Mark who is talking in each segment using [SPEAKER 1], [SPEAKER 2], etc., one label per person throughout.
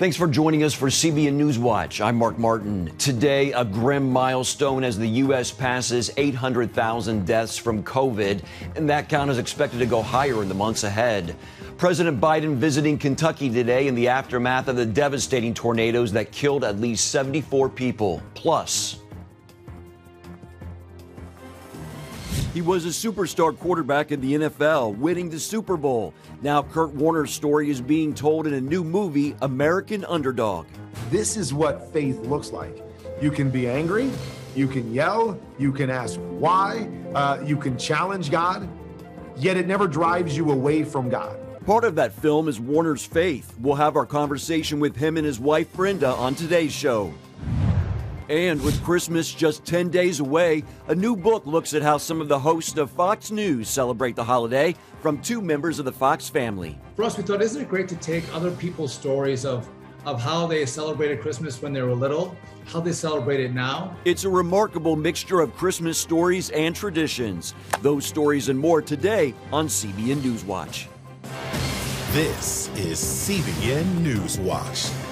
[SPEAKER 1] Thanks for joining us for CBN NewsWatch. I'm Mark Martin. Today, a grim milestone as the U.S. passes 800,000 deaths from COVID, and that count is expected to go higher in the months ahead. President Biden visiting Kentucky today in the aftermath of the devastating tornadoes that killed at least 74 people. Plus, he was a superstar quarterback in the NFL, winning the Super Bowl. Now Kurt Warner's story is being told in a new movie, American Underdog.
[SPEAKER 2] This is what faith looks like. You can be angry, you can yell, you can ask why, you can challenge God, yet it never drives you away from God.
[SPEAKER 1] Part of that film is Warner's faith. We'll have our conversation with him and his wife, Brenda, on today's show. And with Christmas just 10 days away, a new book looks at how some of the hosts of Fox News celebrate the holiday from two members of the Fox family.
[SPEAKER 3] For us, we thought, isn't it great to take other people's stories of how they celebrated Christmas when they were little, how they celebrate it now?
[SPEAKER 1] It's a remarkable mixture of Christmas stories and traditions. Those stories and more today on CBN NewsWatch.
[SPEAKER 4] This is CBN NewsWatch.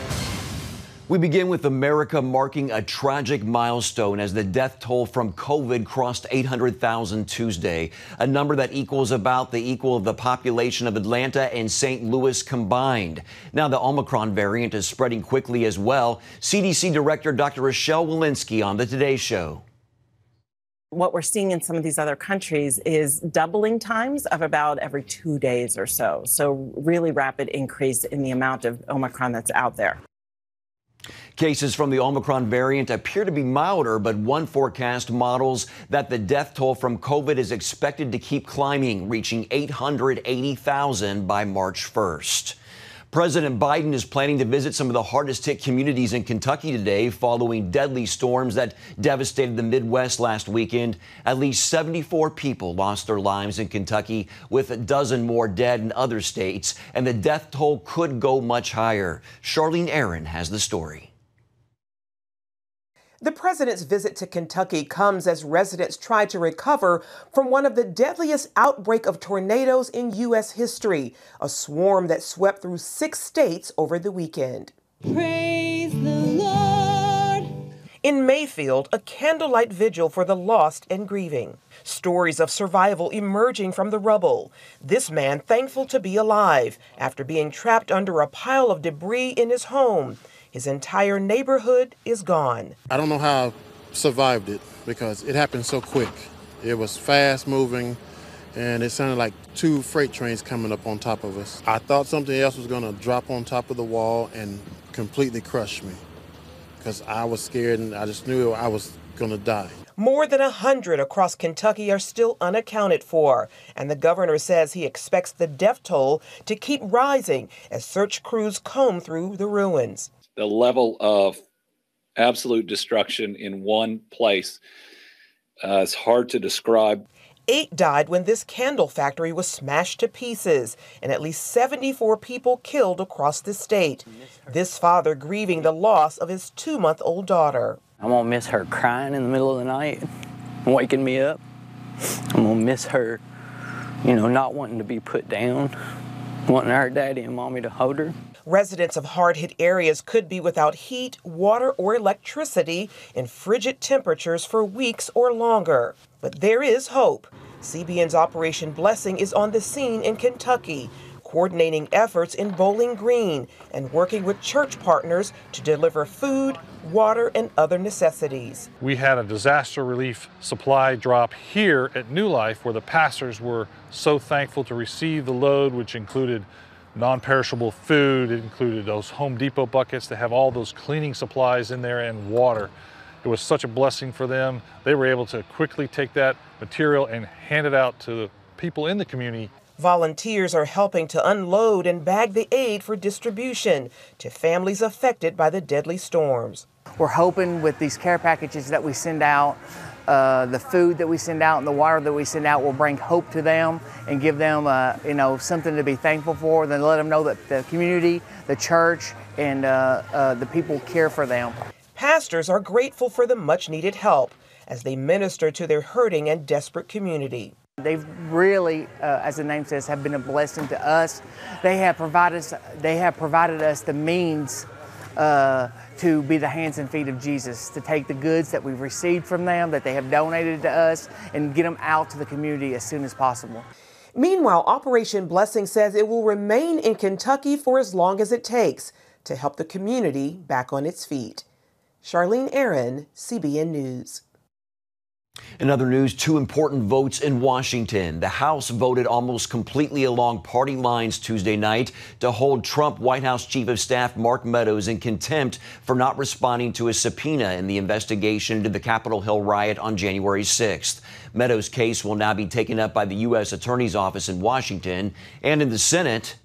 [SPEAKER 1] We begin with America marking a tragic milestone as the death toll from COVID crossed 800,000 Tuesday, a number that equals about the equal of the population of Atlanta and St. Louis combined. Now the Omicron variant is spreading quickly as well. CDC Director Dr. Rochelle Walensky on the Today Show.
[SPEAKER 5] What we're seeing in some of these other countries is doubling times of about every 2 days or so. So really rapid increase in the amount of Omicron that's out there.
[SPEAKER 1] Cases from the Omicron variant appear to be milder, but one forecast models that the death toll from COVID is expected to keep climbing, reaching 880,000 by March 1st. President Biden is planning to visit some of the hardest hit communities in Kentucky today following deadly storms that devastated the Midwest last weekend. At least 74 people lost their lives in Kentucky, with a dozen more dead in other states, and the death toll could go much higher. Charlene Aaron has the story.
[SPEAKER 6] The president's visit to Kentucky comes as residents try to recover from one of the deadliest outbreaks of tornadoes in U.S. history, a swarm that swept through 6 states over the weekend.
[SPEAKER 7] Praise the Lord.
[SPEAKER 6] In Mayfield, a candlelight vigil for the lost and grieving. Stories of survival emerging from the rubble. This man thankful to be alive after being trapped under a pile of debris in his home. His entire neighborhood is gone.
[SPEAKER 8] I don't know how I survived it because it happened so quick. It was fast moving and it sounded like 2 freight trains coming up on top of us. I thought something else was going to drop on top of the wall and completely crush me because I was scared and I just knew I was going to die.
[SPEAKER 6] More than 100 across Kentucky are still unaccounted for, and the governor says he expects the death toll to keep rising as search crews comb through the ruins.
[SPEAKER 9] The level of absolute destruction in one place is hard to describe.
[SPEAKER 6] 8 died when this candle factory was smashed to pieces, and at least 74 people killed across the state. This father grieving the loss of his 2-month-old daughter.
[SPEAKER 10] I'm gonna miss her crying in the middle of the night, waking me up. I'm gonna miss her, not wanting to be put down, wanting her daddy and mommy to hold her.
[SPEAKER 6] Residents of hard-hit areas could be without heat, water, or electricity in frigid temperatures for weeks or longer. But there is hope. CBN's Operation Blessing is on the scene in Kentucky, coordinating efforts in Bowling Green and working with church partners to deliver food, water, and other necessities.
[SPEAKER 11] We had a disaster relief supply drop here at New Life where the pastors were so thankful to receive the load, which included non-perishable food. It included those Home Depot buckets that have all those cleaning supplies in there and water. It was such a blessing for them. They were able to quickly take that material and hand it out to the people in the community.
[SPEAKER 6] Volunteers are helping to unload and bag the aid for distribution to families affected by the deadly storms.
[SPEAKER 12] We're hoping with these care packages that we send out, the food that we send out and the water that we send out will bring hope to them and give them, something to be thankful for. Then let them know that the community, the church, and the people care for them.
[SPEAKER 6] Pastors are grateful for the much-needed help as they minister to their hurting and desperate community.
[SPEAKER 12] They've really, as the name says, have been a blessing to us. They have provided us the means to be the hands and feet of Jesus, to take the goods that we've received from them, that they have donated to us, and get them out to the community as soon as possible.
[SPEAKER 6] Meanwhile, Operation Blessing says it will remain in Kentucky for as long as it takes to help the community back on its feet. Charlene Aaron, CBN News.
[SPEAKER 1] In other news, two important votes in Washington. The House voted almost completely along party lines Tuesday night to hold Trump White House Chief of Staff Mark Meadows in contempt for not responding to a subpoena in the investigation into the Capitol Hill riot on January 6th. Meadows' case will now be taken up by the U.S. Attorney's Office in Washington. And in the Senate,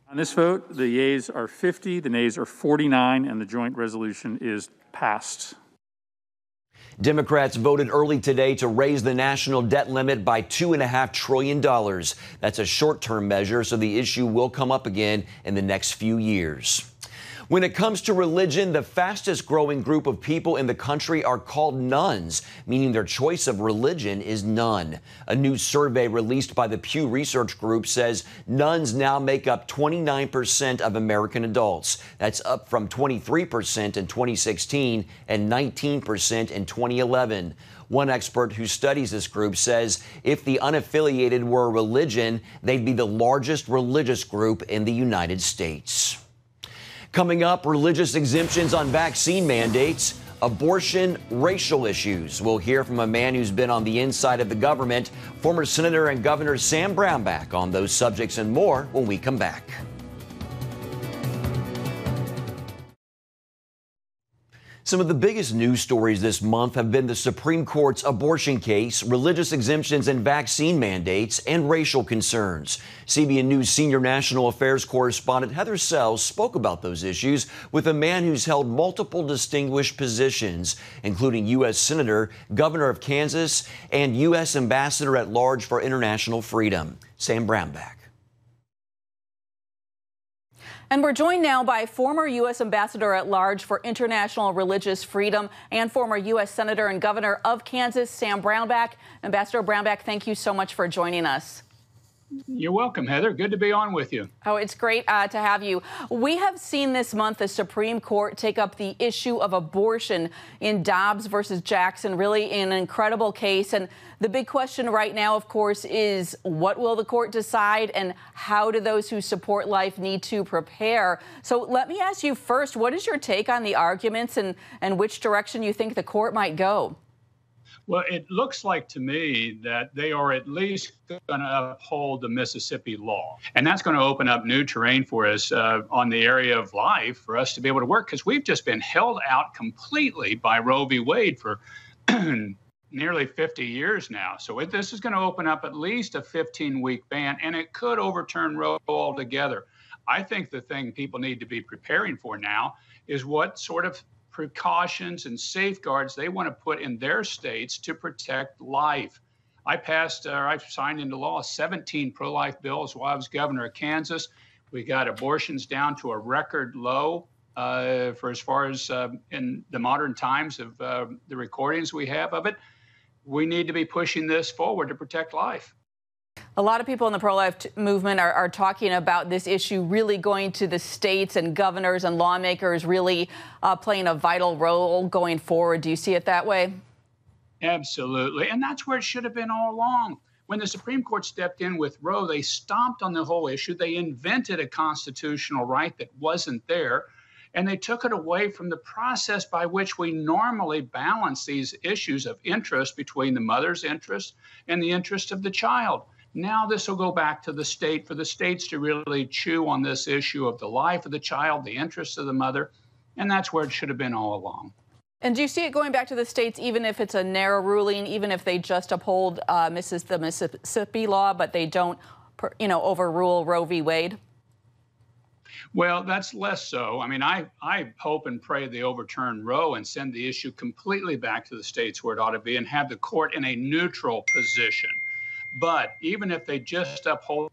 [SPEAKER 13] on this vote, the yeas are 50, the nays are 49, and the joint resolution is passed.
[SPEAKER 1] Democrats voted early today to raise the national debt limit by $2.5 trillion. That's a short-term measure, so the issue will come up again in the next few years. When it comes to religion, the fastest growing group of people in the country are called nuns, meaning their choice of religion is none. A new survey released by the Pew Research Group says nuns now make up 29% of American adults. That's up from 23% in 2016 and 19% in 2011. One expert who studies this group says if the unaffiliated were a religion, they'd be the largest religious group in the United States. Coming up, religious exemptions on vaccine mandates, abortion, racial issues. We'll hear from a man who's been on the inside of the government, former Senator and Governor Sam Brownback, on those subjects and more when we come back. Some of the biggest news stories this month have been the Supreme Court's abortion case, religious exemptions and vaccine mandates, and racial concerns. CBN News senior national affairs correspondent Heather Sells spoke about those issues with a man who's held multiple distinguished positions, including U.S. Senator, Governor of Kansas, and U.S. Ambassador at Large for International Freedom. Sam Brownback.
[SPEAKER 14] And we're joined now by former U.S. Ambassador at Large for International Religious Freedom and former U.S. Senator and Governor of Kansas, Sam Brownback. Ambassador Brownback, thank you so much for joining us.
[SPEAKER 15] You're welcome, Heather. Good to be on with you.
[SPEAKER 14] Oh, it's great to have you. We have seen this month the Supreme Court take up the issue of abortion in Dobbs versus Jackson, really an incredible case. And the big question right now, of course, is what will the court decide and how do those who support life need to prepare? So let me ask you first, what is your take on the arguments and which direction you think the court might go?
[SPEAKER 15] Well, it looks like to me that they are at least going to uphold the Mississippi law. And that's going to open up new terrain for us on the area of life for us to be able to work, because we've just been held out completely by Roe v. Wade for nearly 50 years now. So this is going to open up at least a 15-week ban, and it could overturn Roe altogether. I think the thing people need to be preparing for now is what sort of precautions and safeguards they want to put in their states to protect life. I signed into law 17 pro-life bills while I was governor of Kansas. We got abortions down to a record low for as far as in the modern times of the recordings we have of it. We need to be pushing this forward to protect life.
[SPEAKER 14] A lot of people in the pro-life movement are talking about this issue really going to the states and governors and lawmakers really playing a vital role going forward. Do you see it that way?
[SPEAKER 15] Absolutely. And that's where it should have been all along. When the Supreme Court stepped in with Roe, they stomped on the whole issue. They invented a constitutional right that wasn't there. And they took it away from the process by which we normally balance these issues of interest between the mother's interest and the interest of the child. Now this will go back to the state for the states to really chew on this issue of the life of the child, the interests of the mother, and that's where it should have been all along.
[SPEAKER 14] And do you see it going back to the states, even if it's a narrow ruling, even if they just uphold the Mississippi law, but they don't, overrule Roe v. Wade?
[SPEAKER 15] Well, that's less so. I mean, I hope and pray they overturn Roe and send the issue completely back to the states where it ought to be and have the court in a neutral position. But even if they just uphold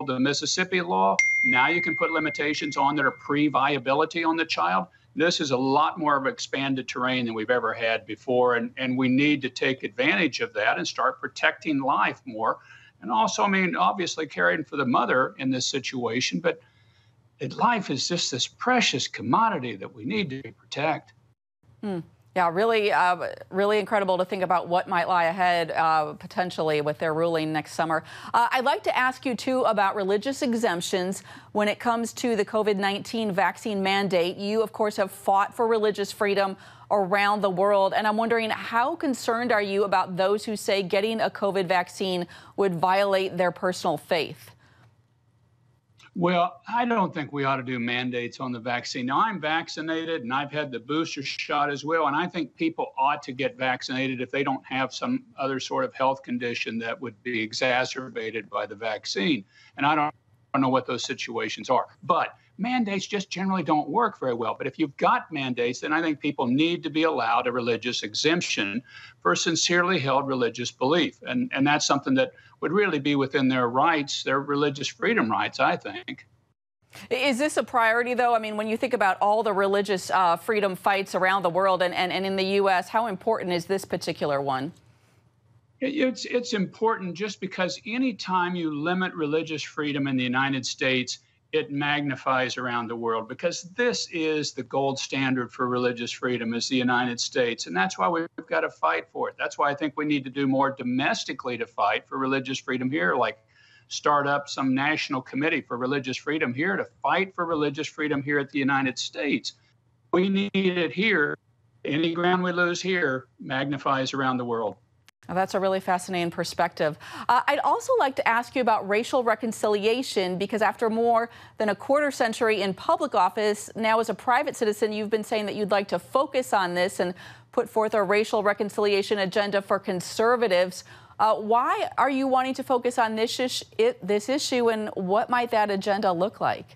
[SPEAKER 15] the Mississippi law, now you can put limitations on their pre-viability on the child. This is a lot more of expanded terrain than we've ever had before, and we need to take advantage of that and start protecting life more. And also, I mean, obviously caring for the mother in this situation, but life is just this precious commodity that we need to protect.
[SPEAKER 14] Yeah, really incredible to think about what might lie ahead potentially with their ruling next summer. I'd like to ask you, too, about religious exemptions when it comes to the COVID-19 vaccine mandate. You, of course, have fought for religious freedom around the world, and I'm wondering, how concerned are you about those who say getting a COVID vaccine would violate their personal faith?
[SPEAKER 15] Well, I don't think we ought to do mandates on the vaccine. Now, I'm vaccinated and I've had the booster shot as well. And I think people ought to get vaccinated if they don't have some other sort of health condition that would be exacerbated by the vaccine. And I don't know what those situations are. But mandates just generally don't work very well. But if you've got mandates, then I think people need to be allowed a religious exemption for sincerely held religious belief. And that's something that would really be within their rights, their religious freedom rights, I think.
[SPEAKER 14] Is this a priority, though? I mean, when you think about all the religious freedom fights around the world and in the U.S., how important is this particular one?
[SPEAKER 15] It's important just because any time you limit religious freedom in the United States, it magnifies around the world, because this is the gold standard for religious freedom, is the United States. And that's why we've got to fight for it. That's why I think we need to do more domestically to fight for religious freedom here, like start up some national committee for religious freedom here to fight for religious freedom here at the United States. We need it here. Any ground we lose here magnifies around the world.
[SPEAKER 14] Oh, that's a really fascinating perspective. I'd also like to ask you about racial reconciliation, because after more than a quarter century in public office, now as a private citizen, you've been saying that you'd like to focus on this and put forth a racial reconciliation agenda for conservatives. Why are you wanting to focus on this issue, and what might that agenda look like?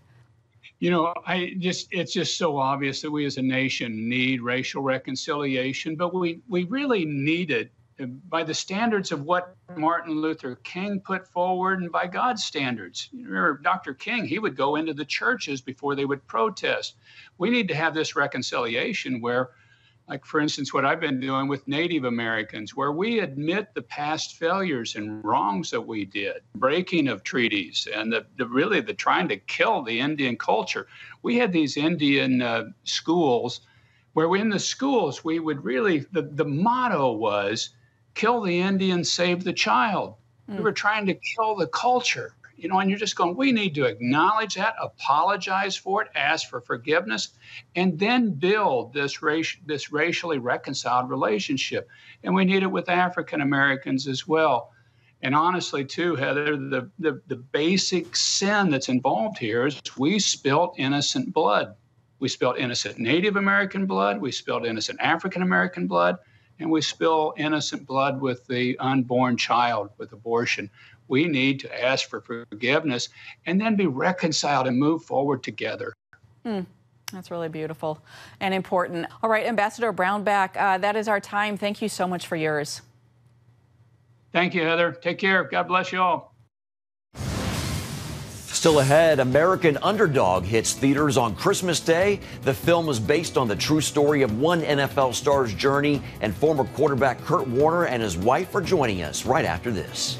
[SPEAKER 15] You know, it's just so obvious that we as a nation need racial reconciliation, but we really need it by the standards of what Martin Luther King put forward and by God's standards. You remember Dr. King, he would go into the churches before they would protest. We need to have this reconciliation where, like, for instance, what I've been doing with Native Americans, where we admit the past failures and wrongs that we did, breaking of treaties, and the trying to kill the Indian culture. We had these Indian schools where in the schools we would really, the motto was, kill the Indian, save the child. We were trying to kill the culture, you know, and you're just going, we need to acknowledge that, apologize for it, ask for forgiveness, and then build this racially reconciled relationship. And we need it with African Americans as well. And honestly, too, Heather, the basic sin that's involved here is we spilt innocent blood. We spilled innocent Native American blood, we spilled innocent African American blood, and we spill innocent blood with the unborn child with abortion. We need to ask for forgiveness and then be reconciled and move forward together.
[SPEAKER 14] That's really beautiful and important. All right, Ambassador Brownback, that is our time. Thank you so much for yours.
[SPEAKER 15] Thank you, Heather. Take care. God bless you all.
[SPEAKER 1] Still ahead, American Underdog hits theaters on Christmas Day. The film is based on the true story of one NFL star's journey, and former quarterback Kurt Warner and his wife are joining us right after this.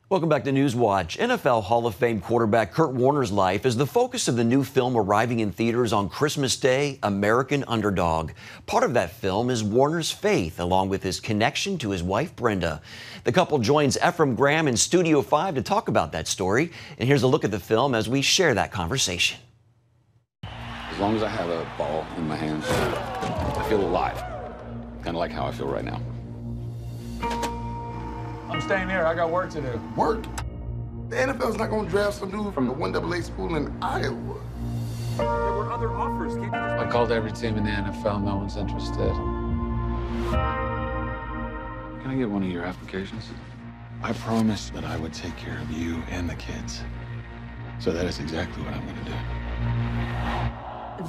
[SPEAKER 1] Welcome back to Newswatch. NFL Hall of Fame quarterback Kurt Warner's life is the focus of the new film arriving in theaters on Christmas Day, American Underdog. Part of that film is Warner's faith, along with his connection to his wife, Brenda. The couple joins Ephraim Graham in Studio 5 to talk about that story. And here's a look at the film as we share that conversation.
[SPEAKER 16] As long as I have a ball in my hands, I feel alive. Kind of like how I feel right now.
[SPEAKER 17] I'm staying here. I got work to do.
[SPEAKER 18] Work? The NFL's not going to draft some dude from the 1AA school in Iowa.
[SPEAKER 17] There were other offers.
[SPEAKER 16] I called every team in the NFL. No one's interested. Can I get one of your applications? I promised that I would take care of you and the kids. So that is exactly what I'm going to do.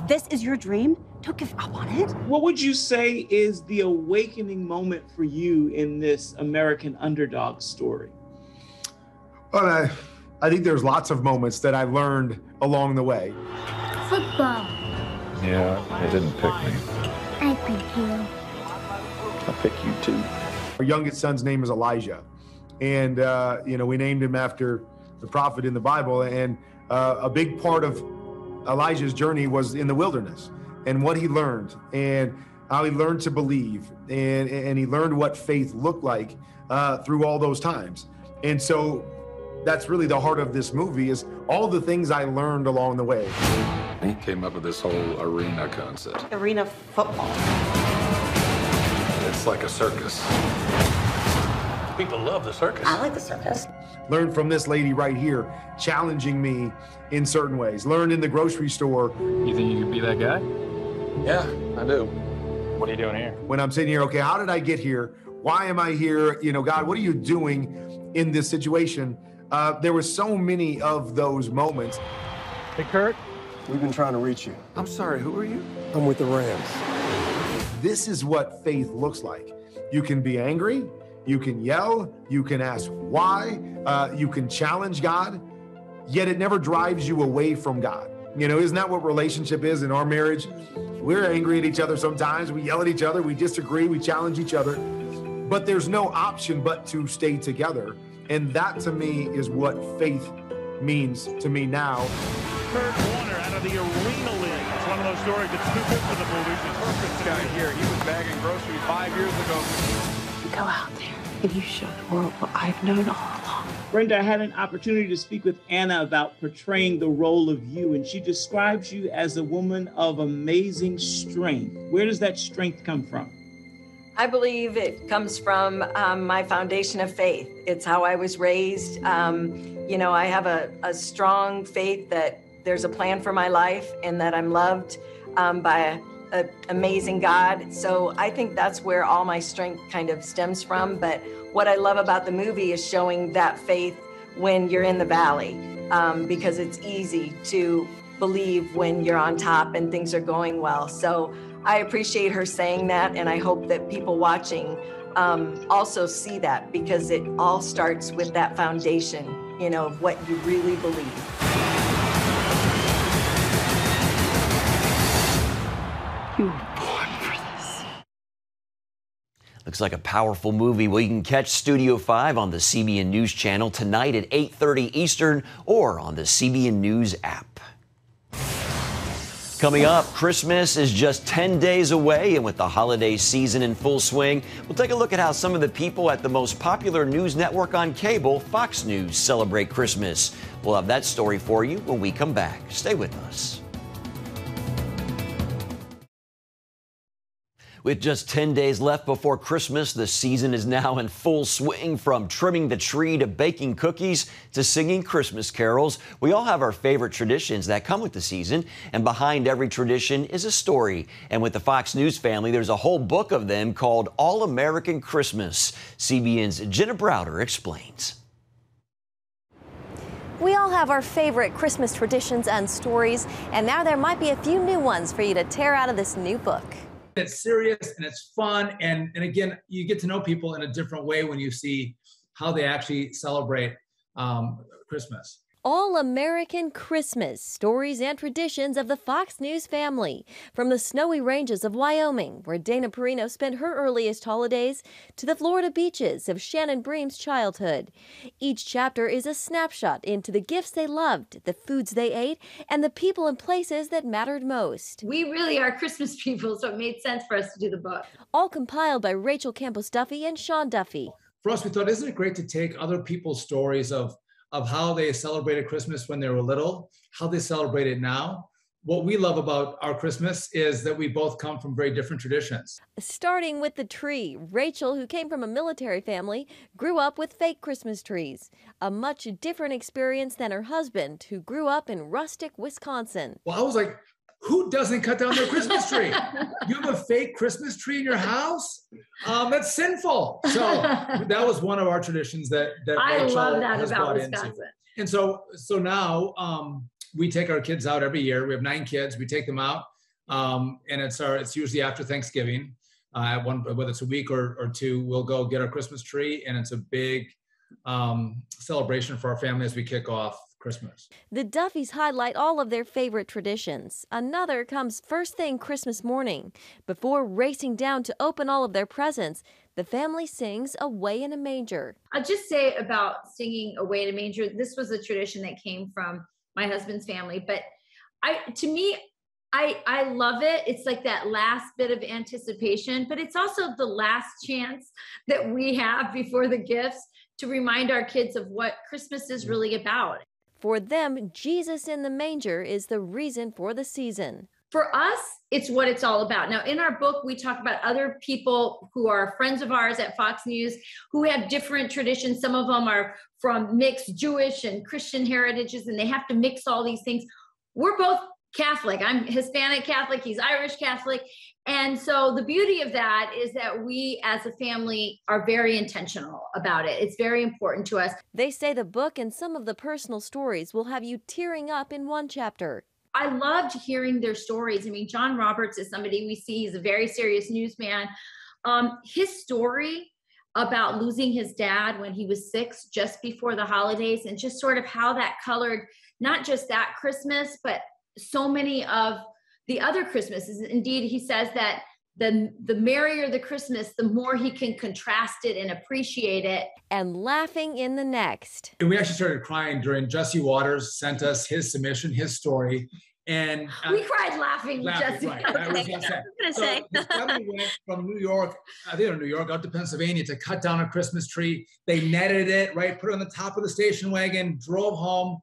[SPEAKER 19] This is your dream? Don't give up on it.
[SPEAKER 20] What would you say is the awakening moment for you in this American Underdog story?
[SPEAKER 2] Well, I think there's lots of moments that I learned along the way.
[SPEAKER 21] Football.
[SPEAKER 11] Yeah, they didn't pick me.
[SPEAKER 21] I pick you.
[SPEAKER 11] I pick you too.
[SPEAKER 2] Our youngest son's name is Elijah. And, we named him after the prophet in the Bible. And a big part of Elijah's journey was in the wilderness and what he learned and how he learned to believe. And he learned what faith looked like through all those times. And so that's really the heart of this movie, is all the things I learned along the way.
[SPEAKER 16] He came up with this whole arena concept.
[SPEAKER 19] Arena football.
[SPEAKER 16] It's like a circus.
[SPEAKER 17] People love the circus.
[SPEAKER 19] I like the circus.
[SPEAKER 2] Learned from this lady right here, challenging me in certain ways. Learned in the grocery store.
[SPEAKER 17] You think you could be that guy?
[SPEAKER 16] Yeah, I do.
[SPEAKER 17] What are you doing here?
[SPEAKER 2] When I'm sitting here, okay, how did I get here? Why am I here? You know, God, what are you doing in this situation? There were so many of those moments.
[SPEAKER 17] Hey, Kurt.
[SPEAKER 3] We've been trying to reach you.
[SPEAKER 16] I'm sorry, who are you?
[SPEAKER 3] I'm with the Rams.
[SPEAKER 2] This is what faith looks like. You can be angry, you can yell, you can ask why, you can challenge God, yet it never drives you away from God. You know, isn't that what relationship is in our marriage? We're angry at each other sometimes, we yell at each other, we disagree, we challenge each other, but there's no option but to stay together. And that to me is what faith means to me now.
[SPEAKER 22] Kurt Warner out of the Arena League. It's one of those stories that's too good for the movies. It's perfect guy here. He was bagging groceries 5 years ago.
[SPEAKER 23] Go out there and you show the world what I've known all along.
[SPEAKER 20] Brenda, I had an opportunity to speak with Anna about portraying the role of you, and she describes you as a woman of amazing strength. Where does that strength come from?
[SPEAKER 24] I believe it comes from my foundation of faith. It's how I was raised. You know, I have a strong faith that there's a plan for my life and that I'm loved by an amazing God. So I think that's where all my strength kind of stems from. But what I love about the movie is showing that faith when you're in the valley, because it's easy to believe when you're on top and things are going well. So I appreciate her saying that, and I hope that people watching also see that, because it all starts with that foundation, you know, of what you really believe.
[SPEAKER 23] You were born for this.
[SPEAKER 1] Looks like a powerful movie. Well, you can catch Studio 5 on the CBN News channel tonight at 8:30 Eastern or on the CBN News app. Coming up, Christmas is just 10 days away, and with the holiday season in full swing, we'll take a look at how some of the people at the most popular news network on cable, Fox News, celebrate Christmas. We'll have that story for you when we come back. Stay with us. With just 10 days left before Christmas, the season is now in full swing, from trimming the tree to baking cookies to singing Christmas carols. We all have our favorite traditions that come with the season, and behind every tradition is a story. And with the Fox News family, there's a whole book of them called All American Christmas. CBN's Jenna Browder explains.
[SPEAKER 25] We all have our favorite Christmas traditions and stories, and now there might be a few new ones for you to tear out of this new book.
[SPEAKER 26] It's serious and it's fun, and again, you get to know people in a different way when you see how they actually celebrate Christmas.
[SPEAKER 25] All American Christmas, stories and traditions of the Fox News family. From the snowy ranges of Wyoming, where Dana Perino spent her earliest holidays, to the Florida beaches of Shannon Bream's childhood. Each chapter is a snapshot into the gifts they loved, the foods they ate, and the people and places that mattered most.
[SPEAKER 27] We really are Christmas people, so it made sense for us to do the book.
[SPEAKER 25] All compiled by Rachel Campos-Duffy and Sean Duffy.
[SPEAKER 26] For us, we thought, isn't it great to take other people's stories of how they celebrated Christmas when they were little, how they celebrate it now. What we love about our Christmas is that we both come from very different traditions.
[SPEAKER 25] Starting with the tree, Rachel, who came from a military family, grew up with fake Christmas trees. A much different experience than her husband, who grew up in rustic Wisconsin.
[SPEAKER 26] Well, I was like, who doesn't cut down their Christmas tree? You have a fake Christmas tree in your house? That's sinful. So that was one of our traditions that
[SPEAKER 27] I
[SPEAKER 26] Rachel
[SPEAKER 27] love that
[SPEAKER 26] has
[SPEAKER 27] about
[SPEAKER 26] brought
[SPEAKER 27] Wisconsin.
[SPEAKER 26] into. And so now we take our kids out every year. We have 9 kids. We take them out, and it's usually after Thanksgiving. Whether it's a week or two, we'll go get our Christmas tree, and it's a big celebration for our family as we kick off Christmas.
[SPEAKER 25] The Duffys highlight all of their favorite traditions. Another comes first thing Christmas morning. Before racing down to open all of their presents, The family sings Away in a Manger.
[SPEAKER 27] I'll just say about singing Away in a Manger, this was a tradition that came from my husband's family, but I love it. It's like that last bit of anticipation, but it's also the last chance that we have before the gifts to remind our kids of what Christmas is really about.
[SPEAKER 25] For them, Jesus in the manger is the reason for the season.
[SPEAKER 27] For us, it's what it's all about. Now, in our book, we talk about other people who are friends of ours at Fox News who have different traditions. Some of them are from mixed Jewish and Christian heritages, and they have to mix all these things. We're both Catholic. I'm Hispanic Catholic. He's Irish Catholic. And so the beauty of that is that we as a family are very intentional about it. It's very important to us.
[SPEAKER 25] They say the book and some of the personal stories will have you tearing up in one chapter.
[SPEAKER 27] I loved hearing their stories. I mean, John Roberts is somebody we see. He's a very serious newsman. His story about losing his dad when he was 6, just before the holidays, and just sort of how that colored not just that Christmas, but so many of the other Christmases. Indeed, he says that the merrier the Christmas, the more he can contrast it and appreciate it.
[SPEAKER 25] And laughing in the next.
[SPEAKER 26] And we actually started crying during Jesse Waters sent us his submission, his story. And
[SPEAKER 27] we cried laughing with Jesse.
[SPEAKER 26] Right. I was going to say. His family went from New York, I think New York, out to Pennsylvania to cut down a Christmas tree. They netted it, right? Put it on the top of the station wagon, drove home,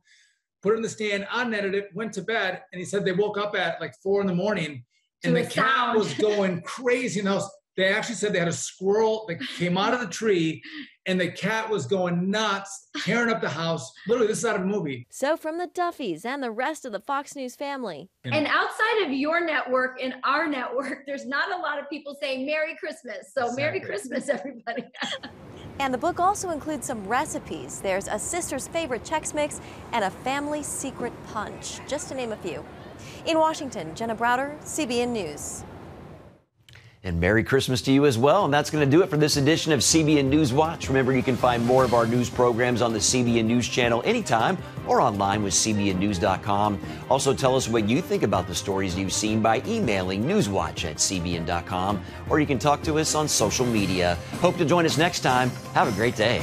[SPEAKER 26] put it in the stand, unnetted it, went to bed. And he said they woke up at like 4 a.m. and the cat was going crazy in the house. They actually said they had a squirrel that came out of the tree and the cat was going nuts, tearing up the house. Literally, this is out of a movie.
[SPEAKER 25] So from the Duffys and the rest of the Fox News family.
[SPEAKER 27] And outside of your network and our network, there's not a lot of people saying Merry Christmas. So Merry Christmas, everybody.
[SPEAKER 25] And the book also includes some recipes. There's a sister's favorite Chex Mix and a family secret punch, just to name a few. In Washington, Jenna Browder, CBN News.
[SPEAKER 1] And Merry Christmas to you as well. And that's going to do it for this edition of CBN News Watch. Remember, you can find more of our news programs on the CBN News channel anytime or online with cbnnews.com. Also, tell us what you think about the stories you've seen by emailing newswatch@cbn.com, or you can talk to us on social media. Hope to join us next time. Have a great day.